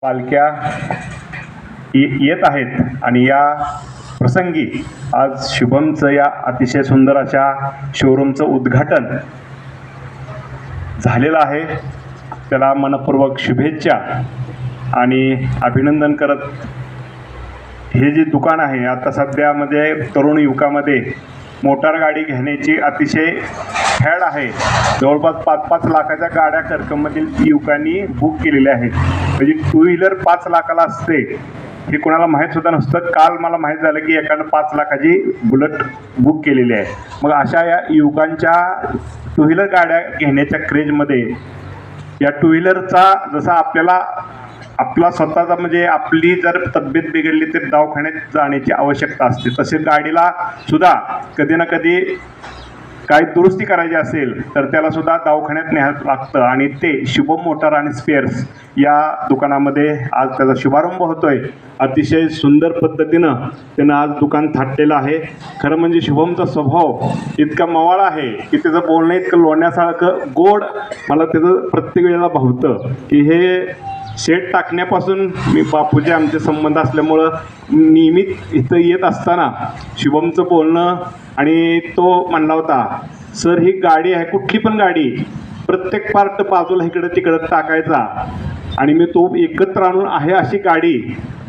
पालख्या येत आहेत आणि या प्रसंगी आज शुभमचं या अतिशय सुंदर अशा शोरूमचं उद्घाटन झालेलं आहे. त्याला मनपूर्वक शुभेच्छा आणि अभिनंदन करत, हे जे दुकान आहे आता सध्यामध्ये तरुण युवकामध्ये मोटार गाडी घेण्याची अतिशय फॅड आहे. जवळपास 5-5 लाखाच्या गाड्या कर्कमधील युवकांनी बुक केलेल्या आहेत. म्हणजे 2 व्हीलर 5 लाखाला असते हे कोणाला माहीत सुद्धा नसतं. काल मला माहीत झालं की एकानं 5 लाखाची बुलेट बुक केलेली आहे. मग अशा या युवकांच्या 2 व्हीलर गाड्या घेण्याच्या क्रेजमध्ये या 2 व्हीलरचा जसा आपला स्वतःचा म्हणजे आपली जर तब्येत बिघडली तर दवाखान्यात जाण्याची आवश्यकता असते, तसे गाडीला सुद्धा कधी ना कधी काही दुरुस्ती करायची असेल तर त्याला सुद्धा दवाखान्यात न्यायला लागतं. आणि ते शुभम मोटार आणि स्पेअर्स या दुकानामध्ये आज त्याचा शुभारंभ होतोय. अतिशय सुंदर पद्धतीनं त्यानं आज दुकान थाटलेलं आहे. खरं म्हणजे शुभमचा स्वभाव इतका मवाळा आहे की त्याचं बोलणं इतकं लोण्यासारखं गोड मला त्याचं प्रत्येक वेळेला भावतं. की हे शेड टाकण्यापासून मी बापूचे आमचे संबंध असल्यामुळं नियमित इथं येत असताना शुभमचं बोलणं, आणि तो म्हणला होता, सर ही गाडी आहे, कुठली पण गाडी प्रत्येक पार्ट बाजूला इकडं तिकडं टाकायचा आणि मी तो एकत्र आणून आहे अशी गाडी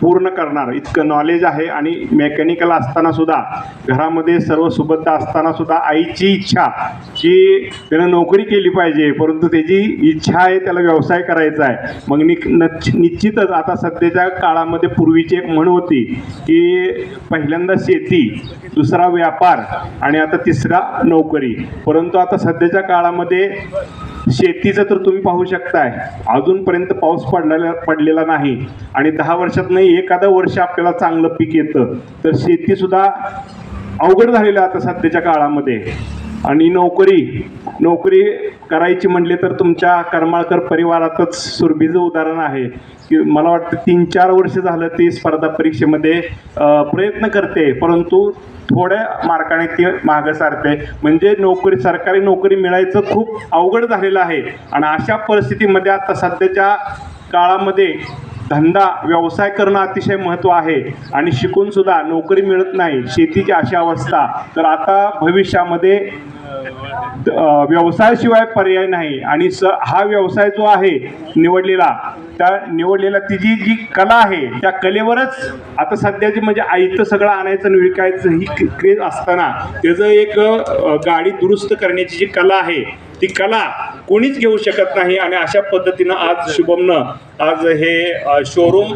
पूर्ण करणार, इतकं नॉलेज आहे. आणि मेकॅनिकल असताना सुद्धा घरामध्ये सर्व सुबत्त असताना सुद्धा आईची इच्छा की त्यानं नोकरी केली पाहिजे, परंतु त्याची इच्छा आहे त्याला व्यवसाय करायचा आहे. मग निश्चितच आता सध्याच्या काळामध्ये पूर्वीची एक म्हण होती की पहिल्यांदा शेती, दुसरा व्यापार आणि आता तिसरा नोकरी. परंतु आता सध्याच्या काळामध्ये शेतीचं तर तुम्ही पाहू शकताय, अजूनपर्यंत पाऊस पडलेला नाही आणि 10 वर्षात नाही एखादं वर्ष आपल्याला चांगलं पीक येतं. तर शेतीसुद्धा अवघड झालेलं आहे आता सध्याच्या काळामध्ये. आणि नोकरी करायची म्हणले तर तुमच्या करमाळकर परिवारातच सुरभीचं उदाहरण आहे की मला वाटतं 3-4 वर्ष झालं ती स्पर्धा परीक्षेमध्ये प्रयत्न करते, परंतु थोड्या मार्काने ती मागं सारते. म्हणजे सरकारी नोकरी मिळायचं खूप अवघड झालेलं आहे. आणि अशा परिस्थितीमध्ये आता सध्याच्या काळामध्ये धंदा व्यवसाय करणं अतिशय महत्त्व आहे. आणि शिकूनसुद्धा नोकरी मिळत नाही, शेतीची अशी अवस्था. तर आता भविष्यामध्ये व्यवसायाशिवाय पर्याय नाही. आणि हा व्यवसाय जो आहे निवडलेला तिची जी कला आहे त्या कलेवरच आता सध्याची म्हणजे आयतं सगळं आणायचं आणि विकायचं ही क्रेज असताना त्याचं एक गाडी दुरुस्त करण्याची जी कला आहे ती कला कोणीच घेऊ शकत नाही. आणि अशा पद्धतीनं आज शुभमनं आज हे शोरूम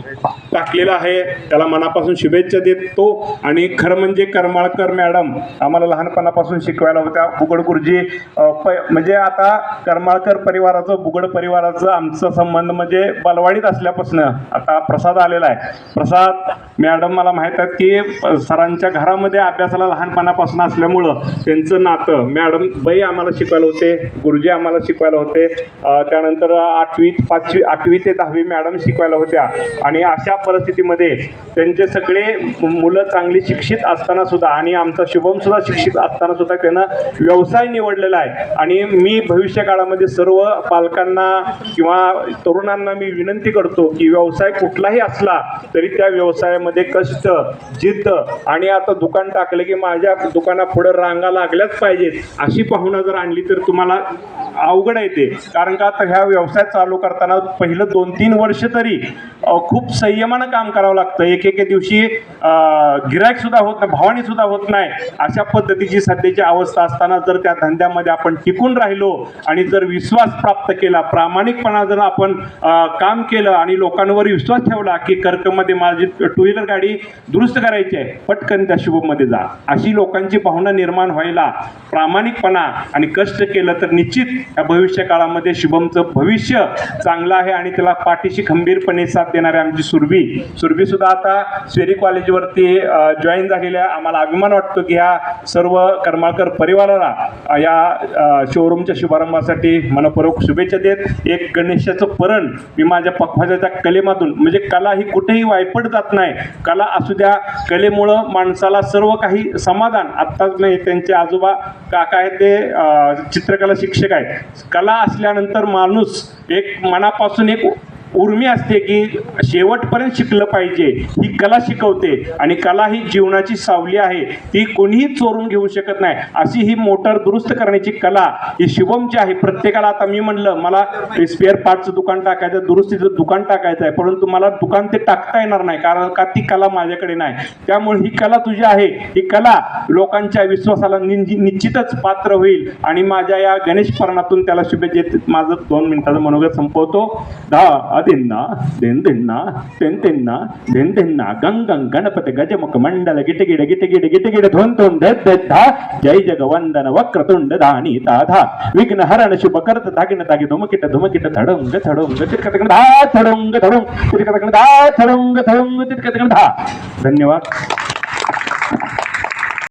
टाकलेलं आहे. त्याला मनापासून शुभेच्छा देतो. आणि खरं म्हणजे करमाळकर मॅडम आम्हाला लहानपणापासून शिकवायला होत्या. बुगड गुरुजी म्हणजे आता करमाळकर परिवाराचं बुगड परिवाराचं आमचा संबंध म्हणजे बलवाडीत असल्यापासून आता प्रसाद आलेला आहे. प्रसाद मॅडम मला माहीत आहेत की सरांच्या घरामध्ये अभ्यासाला लहानपणापासून असल्यामुळं त्यांचं नातं, मॅडम बाई आम्हाला शिकवायला होते, गुरुजी आम्हाला शिकवायला होते, त्यानंतर 8वी ते 10वी मॅडम शिकवायला होत्या. आणि अशा परिस्थितीमध्ये त्यांचे सगळे मुलं चांगली शिक्षित असताना सुद्धा आणि आमचा शुभम सुद्धा शिक्षित असताना सुद्धा त्यानं व्यवसाय निवडलेला आहे. आणि मी भविष्य काळामध्ये सर्व पालकांना किंवा तरुणांना मी विनंती करतो की व्यवसाय कुठलाही असला तरी त्या व्यवसायामध्ये कष्ट, जिद्द आणि आता दुकान टाकलं की माझ्या दुकानापुढं रांगा लागल्याच पाहिजेत अशी पाहुणा जर आणली तर तुम्हाला अवघड आहे ते. कारण का आता ह्या व्यवसाय चालू करताना पहिलं 2-3 वर्ष तरी खूप संयमानं काम करावं लागतं. एक दिवशी गिरायक सुद्धा होत नाही, भावानी सुद्धा होत नाही. अशा पद्धतीची सध्याची अवस्था असताना जर त्या धंद्यामध्ये आपण टिकून राहिलो आणि जर विश्वास प्राप्त केला, प्रामाणिकपणा जर आपण काम केलं आणि लोकांवर विश्वास ठेवला की कर्कमध्ये माझी 2 व्हीलर गाडी दुरुस्त करायची आहे, पटकन त्या शुभममध्ये जा, अशी लोकांची भावना निर्माण व्हायला प्रामाणिकपणा आणि कष्ट केलं तर निश्चित या भविष्य काळामध्ये शुभमचं भविष्य चांगलं आहे. आणि त्याला पाठीशी खंबीरपणे साथ देणारे आमची सुरभी सुद्धा आता स्वेरी कॉलेजवरती जॉईन झालेल्या. आम्हाला अभिमान वाटतो की ह्या सर्व करमाळकर परिवाराला या शोरूमच्या शुभारंभासाठी मनपूर्वक शुभेच्छा देत एक गणेशाचं परण मी माझ्या पखवाजाच्या कलेमधून, म्हणजे कला ही कुठेही वायपट जात नाही. कला असू द्या, कलेमुळं माणसाला सर्व काही समाधान. आत्ताच नाही त्यांचे आजोबा काका आहेत ते चित्रकला शिक्षक आहेत. कला असल्यानंतर माणूस एक मनापासून एक उर्मी असते की शेवटपर्यंत शिकलं पाहिजे, ही कला शिकवते आणि कला ही जीवनाची सावली आहे, ती कोणीही चोरून घेऊ शकत नाही. अशी ही मोटर दुरुस्त करण्याची कला ही शुभमची आहे. प्रत्येकाला आता मी म्हणलं मला स्पेअर पार्टचं दुकान टाकायचं, दुरुस्तीचं दुकान टाकायचं आहे, परंतु मला दुकान ते टाकता येणार नाही कारण का ती कला माझ्याकडे नाही. त्यामुळे ही कला तुझी आहे, ही कला लोकांच्या विश्वासाला निश्चितच पात्र होईल आणि माझ्या या गणेश परणातून त्याला शुभेच्छा देत माझं 2 मिनिटाचं मनोगत संपवतो. धा दिन्ना दिन दिन्ना तेन तेन्ना दिन दिन्ना गंग गंग गणपती गजमुख मंडल गिटगिड गिटगिड गिटगिड धोन धोन धा जय जगवंदन वक्रतुंड धानी धा विघ्न हरण शुभ करत धागिन धागी धुमकिट धुमकिट थडंग थडंग तिरकतगण धा थडंग थडंग तिरकतगण धा थडंग थडंग तिरकतगण धा. धन्यवाद.